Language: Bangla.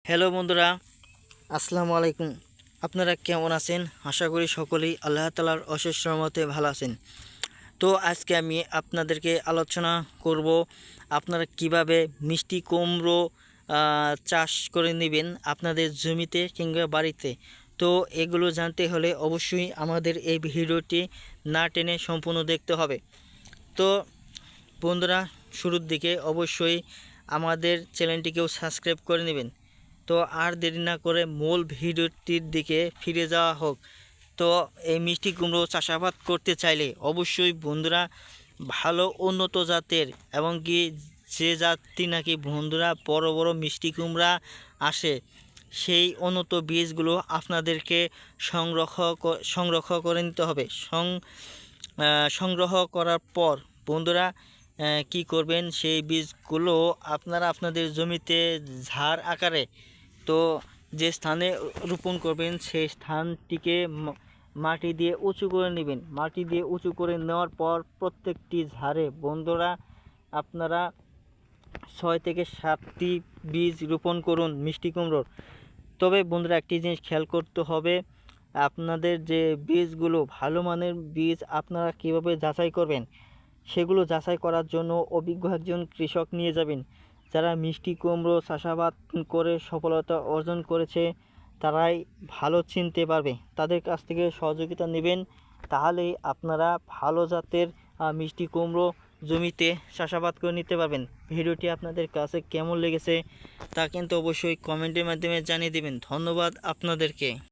হ্যালো বন্ধুরা, আসসালামু আলাইকুম। আপনারা কেমন আছেন? আশা করি সকলেই আল্লাহ তাআলার অশেষ রহমতে ভালো আছেন। তো আজকে আমি আপনাদেরকে আলোচনা করব আপনারা কিভাবে মিষ্টি কুমড়ো চাষ করে নেবেন আপনাদের জমিতে কিংবা বাড়িতে। তো এগুলো জানতে হলে অবশ্যই আমাদের এই ভিডিওটি না টেনে সম্পূর্ণ দেখতে হবে। তো বন্ধুরা, শুরুর দিকে অবশ্যই আমাদের চ্যানেলটিকেও সাবস্ক্রাইব করে নেবেন। তো আর দেরি না করে মূল ভিডিওটির দিকে ফিরে যাওয়া হোক। তো এই মিষ্টি কুমড়ো চাষাবাদ করতে চাইলে অবশ্যই বন্ধুরা ভালো উন্নত জাতের এবং কি যে জাতটি নাকি বন্ধুরা বড় বড় মিষ্টি কুমড়া আসে সেই উন্নত বীজগুলো আপনাদেরকে সংগ্রহ করে নিতে হবে। সংগ্রহ করার পর বন্ধুরা কি করবেন, সেই বীজগুলো আপনারা আপনাদের জমিতে ঝাড় আকারে তো যে স্থানে রোপণ করবেন সেই স্থানটিকে মাটি দিয়ে উঁচু করে নেবেন। মাটি দিয়ে উঁচু করে নেওয়ার পর প্রত্যেকটি ঝাড়ে বন্ধুরা আপনারা 6 থেকে 7টি বীজ রোপণ করুন মিষ্টি কুমড়োর। তবে বন্ধুরা একটি জিনিস খেয়াল করতে হবে, আপনাদের যে বীজগুলো ভালো মানের বীজ আপনারা কীভাবে যাচাই করবেন, সেগুলো যাচাই করার জন্য অভিজ্ঞ একজন কৃষক নিয়ে যাবেন। যারা মিষ্টি কুমড়ো চাষাবাদ করে সফলতা অর্জন করেছে তারাই ভালো চিনতে পারবে। তাদের কাছ থেকে সহযোগিতা নেবেন, তাহলেই আপনারা ভালো জাতের মিষ্টি কুমড়ো জমিতে চাষাবাদ করে নিতে পারবেন। ভিডিওটি আপনাদের কাছে কেমন লেগেছে তা কিন্তু অবশ্যই কমেন্টের মাধ্যমে জানিয়ে দেবেন। ধন্যবাদ আপনাদেরকে।